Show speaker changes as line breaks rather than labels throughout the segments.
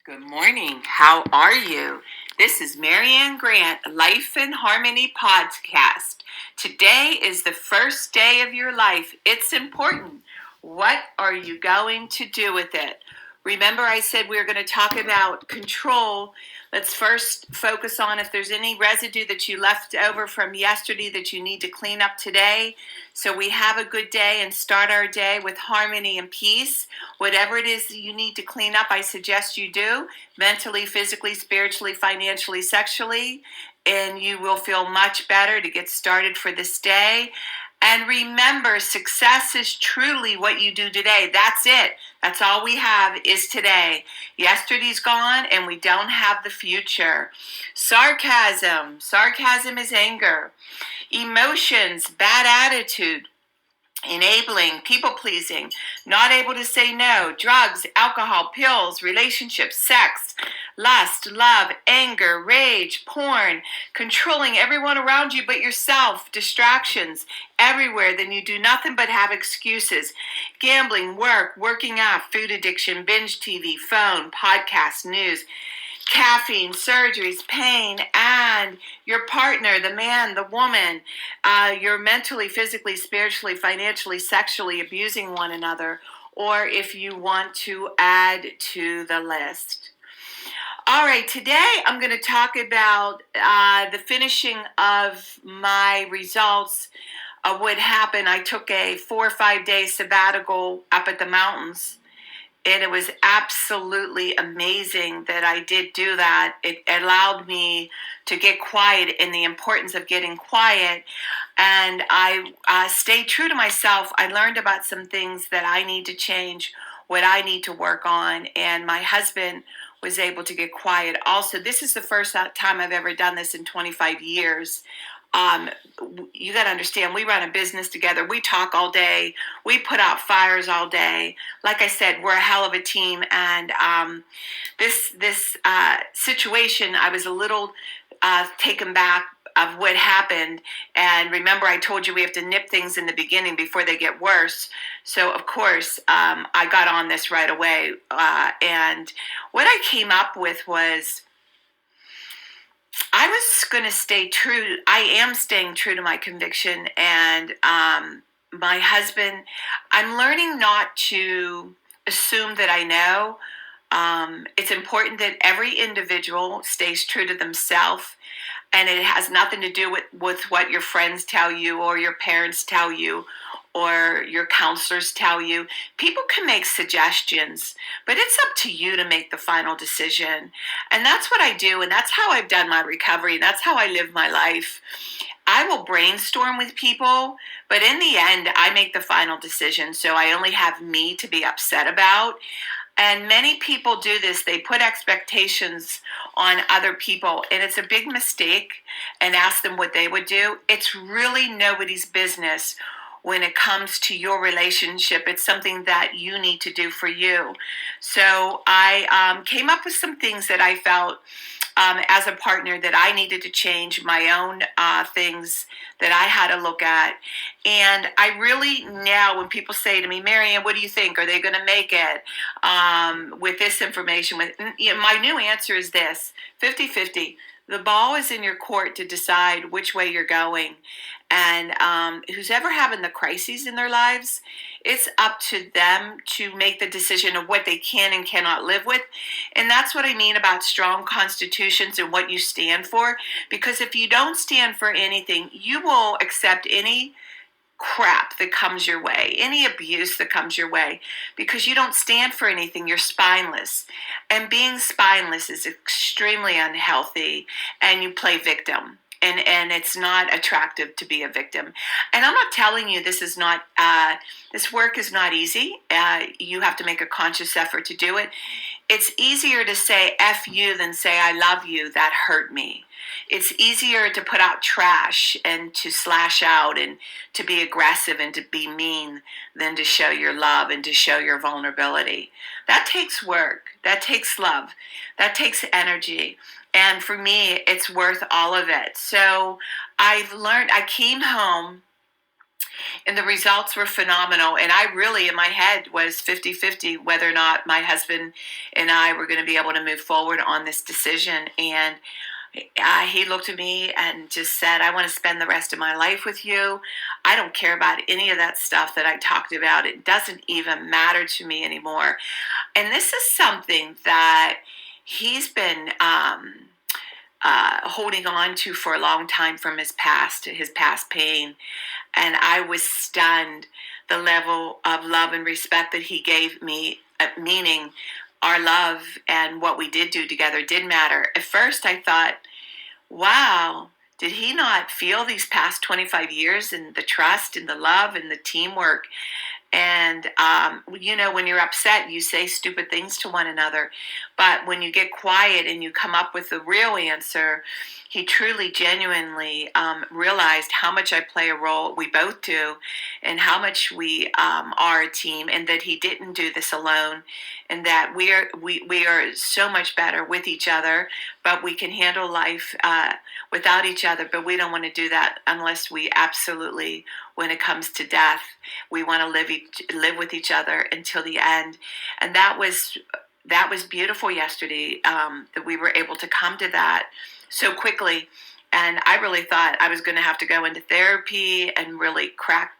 Good morning. How are you? This is Marianne Grant, Life in Harmony podcast. Today is the first day of your life. It's important. What are you going to do with it? Remember, I said we were going to talk about control. Let's first focus on if there's any residue that you left over from yesterday that you need to clean up today. So we have a good day and start our day with harmony and peace. Whatever it is that you need to clean up, I suggest you do, mentally, physically, spiritually, financially, sexually, and you will feel much better to get started for this day. And remember, success is truly what you do today. That's it. That's all we have is today. Yesterday's gone and we don't have the future. Sarcasm. Sarcasm is anger. Emotions, bad attitude. Enabling, people-pleasing, not able to say no, drugs, alcohol, pills, relationships, sex, lust, love, anger, rage, porn, controlling everyone around you but yourself, distractions everywhere, then you do nothing but have excuses, gambling, work, working out, food addiction, binge TV, phone, podcast, news, caffeine, surgeries, pain, and your partner, the man, the woman, you're mentally, physically, spiritually, financially, sexually abusing one another, or if you want to add to the list. All right, today I'm going to talk about the finishing of my results of what happened. I took a 4 or 5 day sabbatical up at the mountains. And it was absolutely amazing that I did do that. It allowed me to get quiet and the importance of getting quiet. And I stayed true to myself. I learned about some things that I need to change, what I need to work on. And my husband was able to get quiet. Also, this is the first time I've ever done this in 25 years. You got to understand, we run a business together. We talk all day. We put out fires all day. Like I said, we're a hell of a team. And this situation, I was a little taken back of what happened. And remember, I told you we have to nip things in the beginning before they get worse. So, of course, I got on this right away. And what I came up with was, I was going to stay true. I am staying true to my conviction. And my husband, I'm learning not to assume that I know. It's important that every individual stays true to themselves. And it has nothing to do with what your friends tell you or your parents tell you or your counselors tell you. People can make suggestions, but it's up to you to make the final decision. And that's what I do, and that's how I've done my recovery, and that's how I live my life. I will brainstorm with people, but in the end, I make the final decision, so I only have me to be upset about. And many people do this. They put expectations on other people, and it's a big mistake, and ask them what they would do. It's really nobody's business when it comes to your relationship. It's something that you need to do for you. So I came up with some things that I felt as a partner that I needed to change, my own things that I had to look at. And I really now, when people say to me, Marianne, what do you think? Are they going to make it with this information? My new answer is this, 50-50. The ball is in your court to decide which way you're going. And who's ever having the crises in their lives, it's up to them to make the decision of what they can and cannot live with. And that's what I mean about strong constitutions and what you stand for. Because if you don't stand for anything, you will accept any crap that comes your way, any abuse that comes your way, because you don't stand for anything. You're spineless. And being spineless is extremely unhealthy, and you play victim. And it's not attractive to be a victim. And I'm not telling you this is not, this work is not easy. You have to make a conscious effort to do it. It's easier to say F you than say I love you. That hurt me. It's easier to put out trash and to slash out and to be aggressive and to be mean than to show your love and to show your vulnerability. That takes work. That takes love. That takes energy. And for me, it's worth all of it. So I've learned, I came home And the results were phenomenal. And I really, in my head, was 50-50 whether or not my husband and I were going to be able to move forward on this decision. And he looked at me and just said, I want to spend the rest of my life with you. I don't care about any of that stuff that I talked about. It doesn't even matter to me anymore. And this is something that he's been holding on to for a long time from his past pain. And I was stunned the level of love and respect that he gave me, meaning our love and what we did do together did matter. At first, I thought, wow, did he not feel these past 25 years and the trust and the love and the teamwork? And, when you're upset, you say stupid things to one another. But when you get quiet and you come up with the real answer, he truly, genuinely realized how much I play a role, we both do, and how much we are a team, and that he didn't do this alone, and that we are so much better with each other, but we can handle life without each other. But we don't want to do that unless we absolutely, when it comes to death, we want to live with each other until the end. And that was beautiful yesterday, that we were able to come to that so quickly. And I really thought I was going to have to go into therapy and really crack,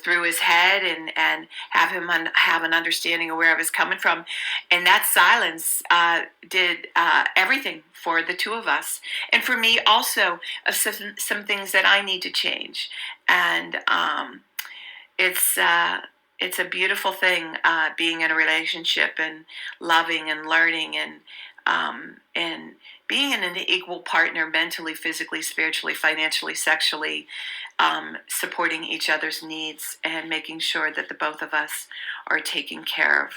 through his head and have him have an understanding of where I was coming from. And that silence did everything for the two of us. And for me also, of some things that I need to change. And it's a beautiful thing, being in a relationship and loving and learning and being an equal partner, mentally, physically, spiritually, financially, sexually, supporting each other's needs and making sure that the both of us are taken care of.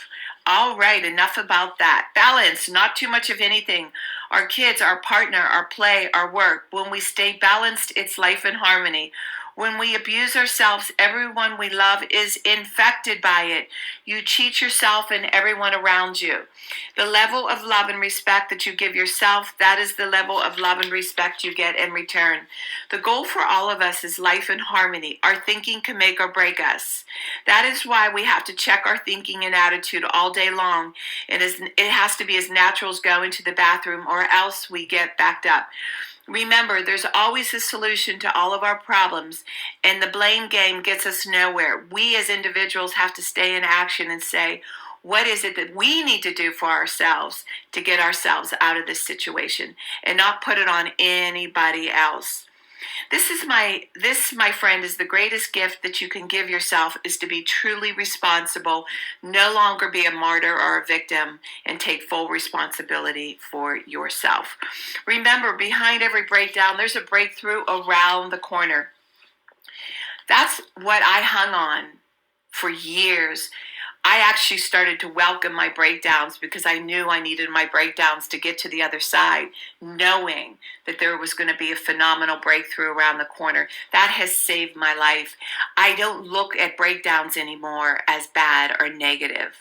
All right, enough about that. Balance, not too much of anything. Our kids, our partner, our play, our work. When we stay balanced, it's life in harmony. When we abuse ourselves, everyone we love is infected by it. You cheat yourself and everyone around you. The level of love and respect that you give yourself, that is the level of love and respect you get in return. The goal for all of us is life in harmony. Our thinking can make or break us. That is why we have to check our thinking and attitude all day long. It has to be as natural as going to the bathroom, or else we get backed up. Remember, there's always a solution to all of our problems, and the blame game gets us nowhere. We as individuals have to stay in action and say, what is it that we need to do for ourselves to get ourselves out of this situation, and not put it on anybody else? This, my friend, is the greatest gift that you can give yourself, is to be truly responsible, no longer be a martyr or a victim, and take full responsibility for yourself. Remember, behind every breakdown, there's a breakthrough around the corner. That's what I hung on for years. I actually started to welcome my breakdowns because I knew I needed my breakdowns to get to the other side, knowing that there was going to be a phenomenal breakthrough around the corner. That has saved my life. I don't look at breakdowns anymore as bad or negative.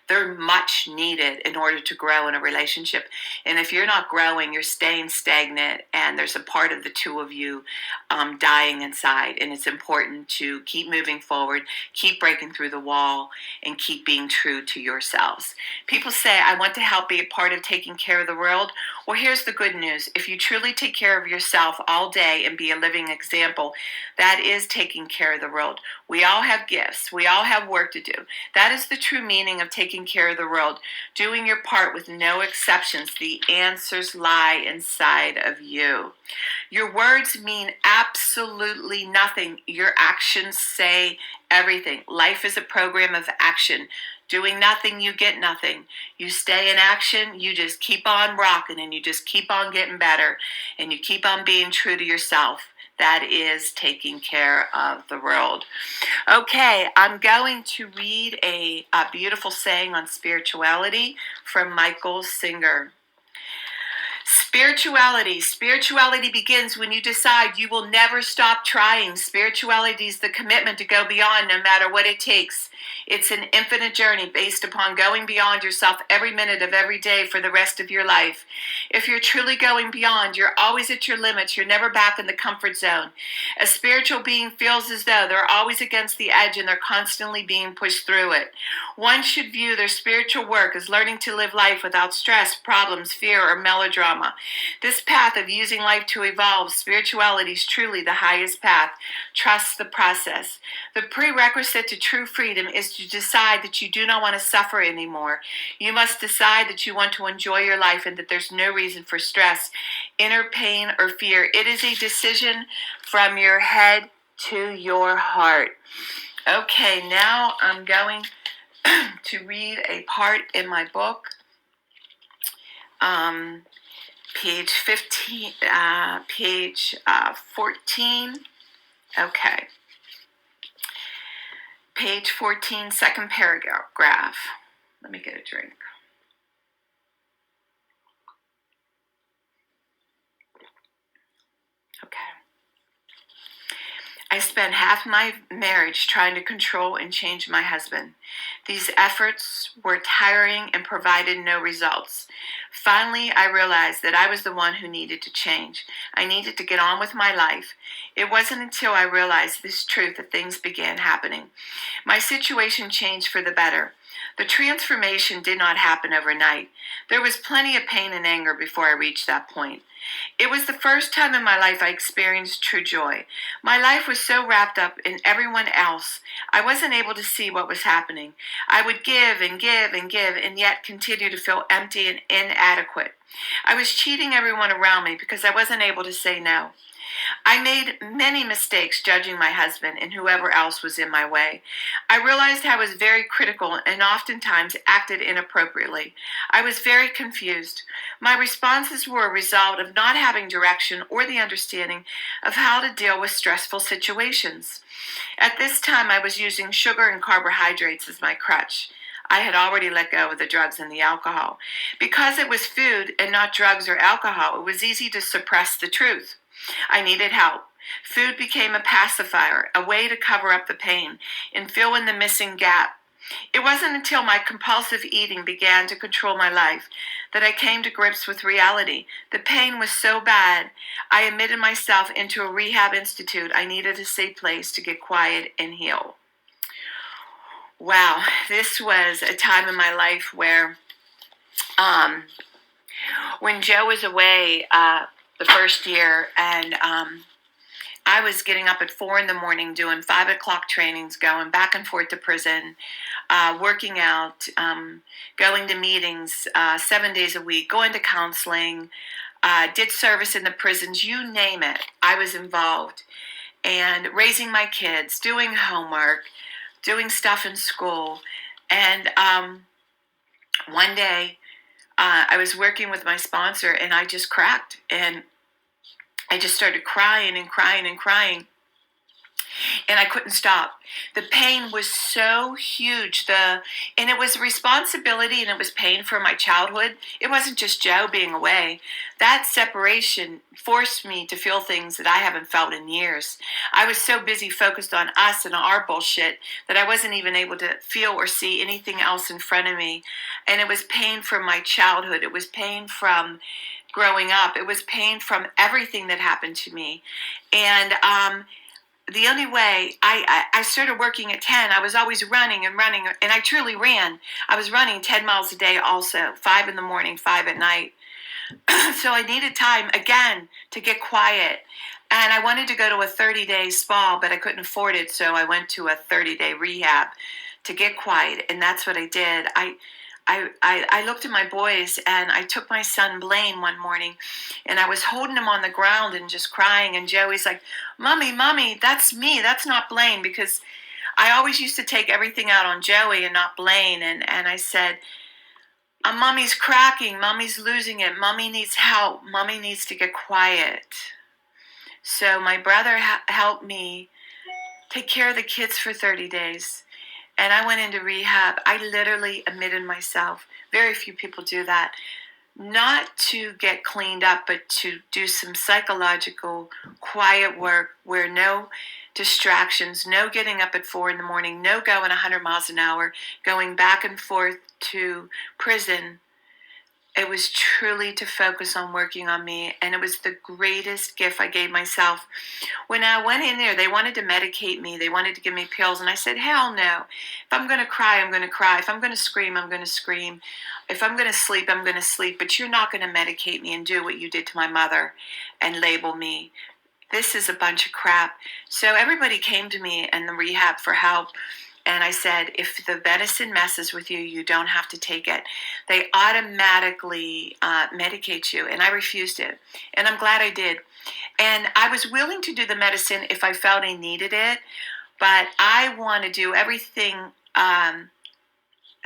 They're much needed in order to grow in a relationship. And if you're not growing, you're staying stagnant, and there's a part of the two of you dying inside. And it's important to keep moving forward, keep breaking through the wall, and keep being true to yourselves. People say, I want to help be a part of taking care of the world. Well, here's the good news. If you truly take care of yourself all day and be a living example, that is taking care of the world. We all have gifts. We all have work to do. That is the true meaning of taking care of the world. Doing your part with no exceptions. The answers lie inside of you. Your words mean absolutely nothing. Your actions say everything. Life is a program of action. Doing nothing, you get nothing. You stay in action, you just keep on rocking, and you just keep on getting better, and you keep on being true to yourself. That is taking care of the world. Okay, I'm going to read a beautiful saying on spirituality from Michael Singer. Spirituality begins when you decide you will never stop trying. Spirituality is the commitment to go beyond no matter what it takes. It's an infinite journey based upon going beyond yourself every minute of every day for the rest of your life. If you're truly going beyond, you're always at your limits. You're never back in the comfort zone. A spiritual being feels as though they're always against the edge and they're constantly being pushed through it. One should view their spiritual work as learning to live life without stress, problems, fear, or melodrama. This path of using life to evolve, spirituality is truly the highest path. Trust the process. The prerequisite to true freedom is to decide that you do not want to suffer anymore. You must decide that you want to enjoy your life and that there's no reason for stress, inner pain, or fear. It is a decision from your head to your heart. Okay, now I'm going to read a part in my book. Page 15, page 14. Okay. Page 14, second paragraph. Let me get a drink. Okay. I spent half my marriage trying to control and change my husband. These efforts were tiring and provided no results. Finally, I realized that I was the one who needed to change. I needed to get on with my life. It wasn't until I realized this truth that things began happening. My situation changed for the better. The transformation did not happen overnight. There was plenty of pain and anger before I reached that point. It was the first time in my life I experienced true joy. My life was so wrapped up in everyone else, I wasn't able to see what was happening. I would give and give and give and yet continue to feel empty and inadequate. I was cheating everyone around me because I wasn't able to say no. I made many mistakes judging my husband and whoever else was in my way. I realized I was very critical and oftentimes acted inappropriately. I was very confused. My responses were a result of not having direction or the understanding of how to deal with stressful situations. At this time, I was using sugar and carbohydrates as my crutch. I had already let go of the drugs and the alcohol. Because it was food and not drugs or alcohol, it was easy to suppress the truth. I needed help. Food became a pacifier, a way to cover up the pain and fill in the missing gap. It wasn't until my compulsive eating began to control my life that I came to grips with reality. The pain was so bad, I admitted myself into a rehab institute. I needed a safe place to get quiet and heal. Wow, this was a time in my life where when Joe was away the first year, and I was getting up at 4 a.m, doing 5 o'clock trainings, going back and forth to prison, working out, going to meetings 7 days a week, going to counseling, did service in the prisons, you name it. I was involved. And raising my kids, doing homework, doing stuff in school. And one day, I was working with my sponsor and I just cracked and I just started crying and crying and crying. And I couldn't stop. The pain was so huge. And it was a responsibility and it was pain for my childhood. It wasn't just Joe being away. That separation forced me to feel things that I haven't felt in years. I was so busy focused on us and our bullshit that I wasn't even able to feel or see anything else in front of me. And it was pain from my childhood. It was pain from growing up. It was pain from everything that happened to me. And the only way I started working at 10, I was always running, and I truly ran. I was running 10 miles a day also, 5 in the morning, 5 at night. So I needed time, again, to get quiet. And I wanted to go to a 30-day spa, but I couldn't afford it, so I went to a 30-day rehab to get quiet, and that's what I did. I looked at my boys, and I took my son Blaine one morning, and I was holding him on the ground and just crying, and Joey's like, Mommy, that's me, that's not Blaine, because I always used to take everything out on Joey and not Blaine, and I said, Mommy's cracking, Mommy's losing it, Mommy needs help, Mommy needs to get quiet. So my brother helped me take care of the kids for 30 days. And I went into rehab. I literally admitted myself. Very few people do that. not to get cleaned up, but to do some psychological, quiet work where no distractions, no getting up at 4 in the morning, no going 100 miles an hour, going back and forth to prison. It was truly to focus on working on me, and it was the greatest gift I gave myself. When I went in there, they wanted to medicate me. They wanted to give me pills, and I said, hell no. If I'm going to cry, I'm going to cry. If I'm going to scream, I'm going to scream. If I'm going to sleep, I'm going to sleep. But you're not going to medicate me and do what you did to my mother and label me. This is a bunch of crap. So everybody came to me in the rehab for help. And I said, if the medicine messes with you, you don't have to take it. They automatically medicate you. And I refused it. And I'm glad I did. And I was willing to do the medicine if I felt I needed it. But I want to do everything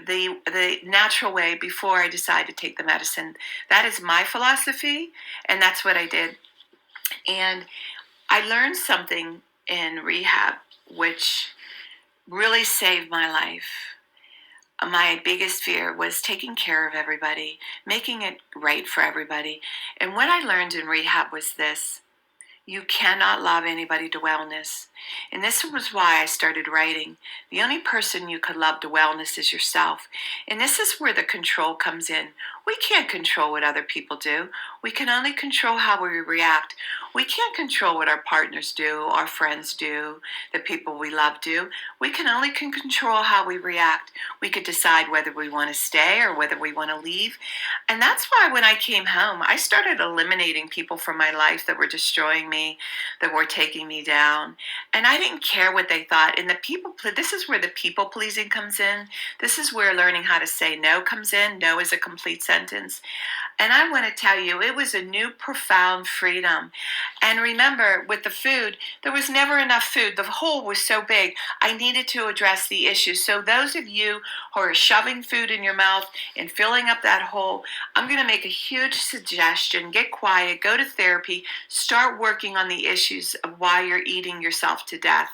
the natural way before I decide to take the medicine. That is my philosophy. And that's what I did. And I learned something in rehab, which really saved my life. My biggest fear was taking care of everybody, making it right for everybody. And what I learned in rehab was this: you cannot love anybody to wellness. And this was why I started writing. The only person you could love to wellness is yourself. And this is where the control comes in. We can't control what other people do. We can only control how we react. We can't control what our partners do, our friends do, the people we love do. We can only control how we react. We could decide whether we want to stay or whether we want to leave. And that's why when I came home, I started eliminating people from my life that were destroying me, that were taking me down. And I didn't care what they thought. And this is where the people pleasing comes in. This is where learning how to say no comes in. No is a complete sentence. And I want to tell you, it was a new, profound freedom. And remember, with the food, there was never enough food. The hole was so big. I needed to address the issue. So those of you who are shoving food in your mouth and filling up that hole, I'm going to make a huge suggestion. Get quiet, go to therapy, start working on the issues of why you're eating yourself to death.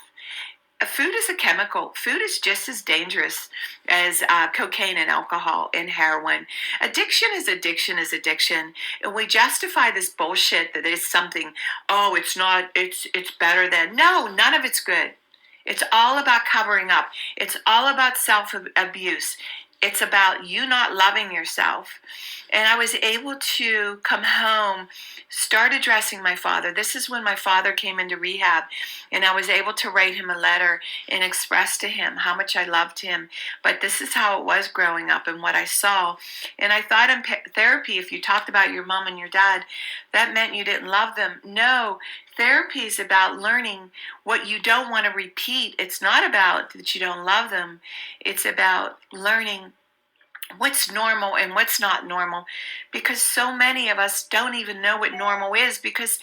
Food is a chemical. Food is just as dangerous as cocaine and alcohol and heroin. Addiction is addiction is addiction. And we justify this bullshit that it's something, oh, it's not, it's better than. No, none of it's good. It's all about covering up. It's all about self-abuse. It's about you not loving yourself. And I was able to come home, start addressing my father. This is when my father came into rehab, and I was able to write him a letter and express to him how much I loved him. But this is how it was growing up and what I saw. And I thought in therapy, if you talked about your mom and your dad, that meant you didn't love them. No, therapy is about learning what you don't want to repeat. It's not about that you don't love them. It's about learning what's normal and what's not normal, because so many of us don't even know what normal is, because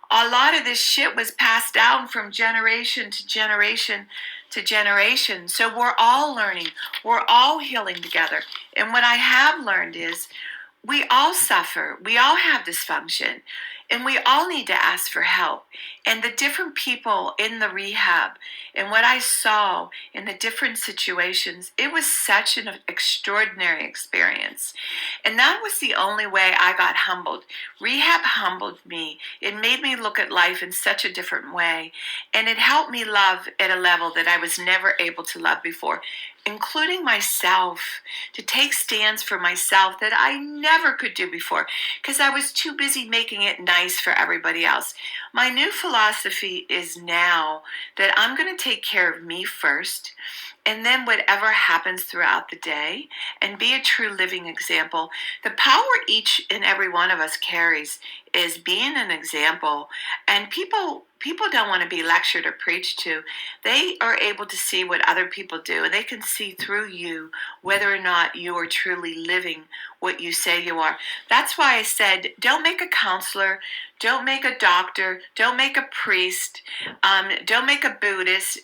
a lot of this shit was passed down from generation to generation to generation. So we're all learning, we're all healing together. And what I have learned is we all suffer, we all have dysfunction, and we all need to ask for help. And the different people in the rehab and what I saw in the different situations, it was such an extraordinary experience. And that was the only way I got humbled. Rehab humbled me. It made me look at life in such a different way. And it helped me love at a level that I was never able to love before, including myself, to take stands for myself that I never could do before because I was too busy making it nice for everybody else. My new philosophy is now that I'm going to take care of me first, and then whatever happens throughout the day, and be a true living example. The power each and every one of us carries is being an example. And people don't want to be lectured or preached to. They are able to see what other people do, and they can see through you whether or not you are truly living what you say you are. That's why I said, don't make a counselor, don't make a doctor, don't make a priest, don't make a Buddhist,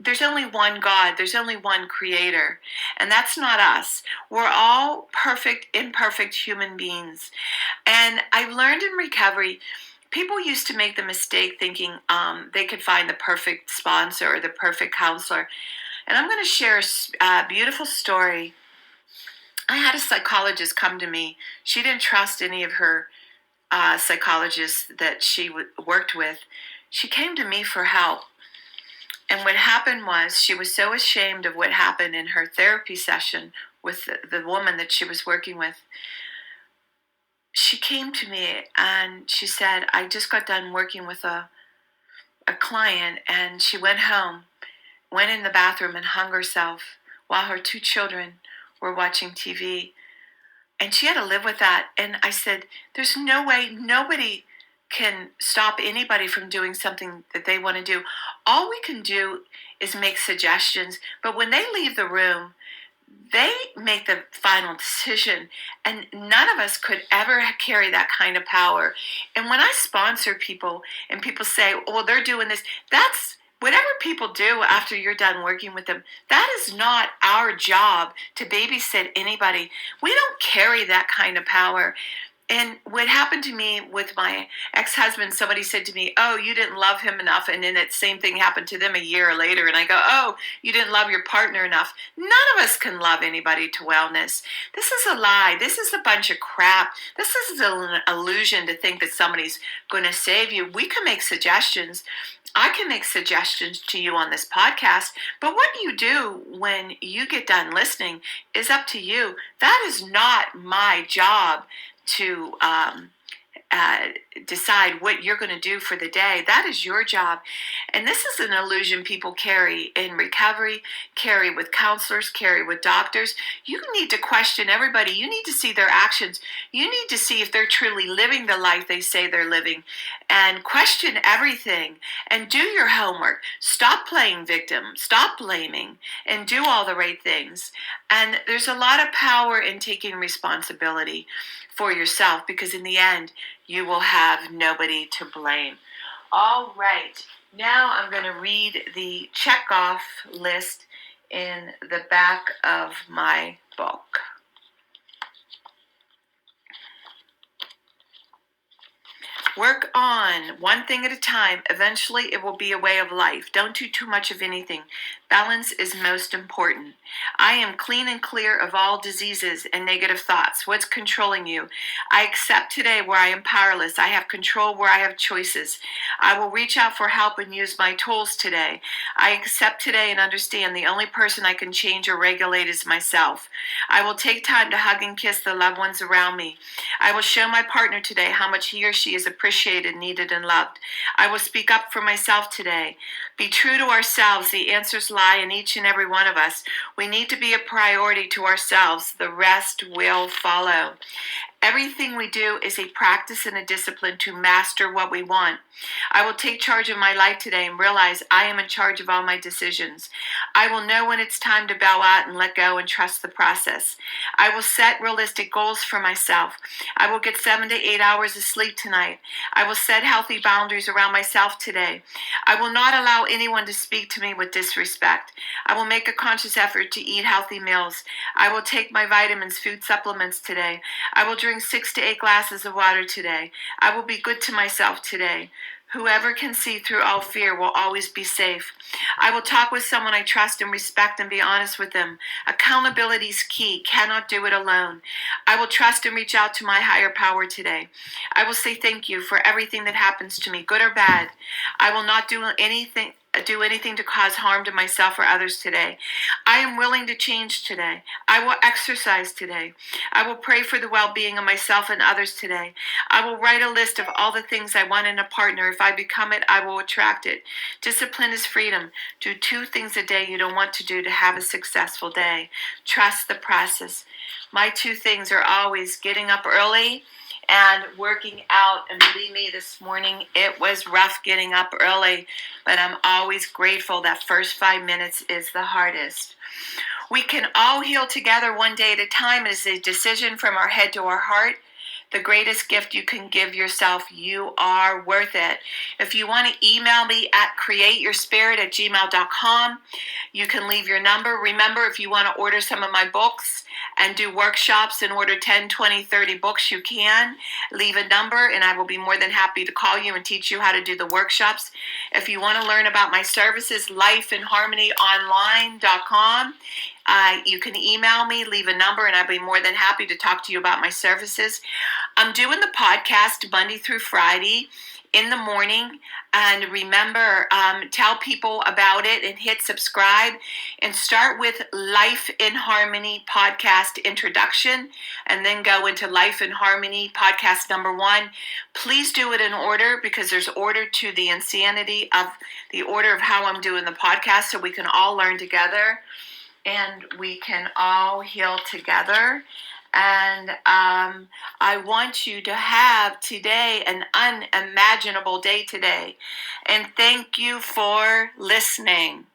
there's only one God, there's only one creator, and that's not us. We're all perfect, imperfect human beings. And I've learned in recovery, people used to make the mistake thinking they could find the perfect sponsor or the perfect counselor. And I'm going to share a beautiful story I had a psychologist come to me. She didn't trust any of her psychologists that she worked with. She came to me for help. And what happened was she was so ashamed of what happened in her therapy session with the woman that she was working with. She came to me and she said, I just got done working with a client, and she went home, went in the bathroom and hung herself while her 2 children were watching TV. And she had to live with that. And I said, there's no way, nobody can stop anybody from doing something that they want to do. All we can do is make suggestions. But when they leave the room, they make the final decision. And none of us could ever carry that kind of power. And when I sponsor people and people say, well, they're doing this, that's whatever people do after you're done working with them. That is not our job to babysit anybody. We don't carry that kind of power. And what happened to me with my ex-husband, somebody said to me, oh, you didn't love him enough. And then that same thing happened to them a year later. And I go, oh, you didn't love your partner enough. None of us can love anybody to wellness. This is a lie. This is a bunch of crap. This is an illusion to think that somebody's going to save you. We can make suggestions. I can make suggestions to you on this podcast, but what you do when you get done listening is up to you. That is not my job to decide what you're going to do for the day. That is your job. And this is an illusion people carry in recovery, carry with counselors, carry with doctors. You need to question everybody. You need to see their actions. You need to see if they're truly living the life they say they're living, and question everything and do your homework. Stop playing victim. Stop blaming and do all the right things. And there's a lot of power in taking responsibility for yourself, because in the end, you will have nobody to blame. All right. Now I'm going to read the checkoff list in the back of my book. Work on one thing at a time. Eventually, it will be a way of life. Don't do too much of anything. Balance is most important. I am clean and clear of all diseases and negative thoughts. What's controlling you? I accept today where I am powerless. I have control where I have choices. I will reach out for help and use my tools today. I accept today and understand the only person I can change or regulate is myself. I will take time to hug and kiss the loved ones around me. I will show my partner today how much he or she is appreciated, needed, and loved. I will speak up for myself today. Be true to ourselves. The answers lie in each and every one of us. We need to be a priority to ourselves. The rest will follow. Everything we do is a practice and a discipline to master what we want. I will take charge of my life today and realize I am in charge of all my decisions. I will know when it's time to bow out and let go and trust the process. I will set realistic goals for myself. I will get 7 to 8 hours of sleep tonight. I will set healthy boundaries around myself today. I will not allow anyone to speak to me with disrespect. I will make a conscious effort to eat healthy meals. I will take my vitamins, food supplements today. I will drink 6 to 8 glasses of water today. I will be good to myself today. Whoever can see through all fear will always be safe. I will talk with someone I trust and respect and be honest with them. Accountability is key. Cannot do it alone. I will trust and reach out to my higher power today. I will say thank you for everything that happens to me, good or bad. I will not do anything to cause harm to myself or others today. I am willing to change today. I will exercise today. I will pray for the well-being of myself and others today. I will write a list of all the things I want in a partner. If I become it, I will attract it. Discipline is freedom. Do 2 things a day you don't want to do to have a successful day. Trust the process. My 2 things are always getting up early and working out. And believe me, this morning it was rough getting up early, but I'm always grateful that first 5 minutes is the hardest. We can all heal together one day at a time. It is a decision from our head to our heart. The greatest gift you can give yourself. You are worth it. If you want to email me at createyourspirit@gmail.com, you can leave your number. Remember, if you want to order some of my books and do workshops and order 10, 20, 30 books, you can. Leave a number and I will be more than happy to call you and teach you how to do the workshops. If you want to learn about my services, lifeinharmonyonline.com. You can email me, leave a number, and I'd be more than happy to talk to you about my services. I'm doing the podcast Monday through Friday in the morning. And remember, tell people about it and hit subscribe, and start with Life in Harmony podcast introduction, and then go into Life in Harmony podcast number 1. Please do it in order, because there's order to the insanity of the order of how I'm doing the podcast, so we can all learn together and we can all heal together. And I want you to have today an unimaginable day today. And thank you for listening.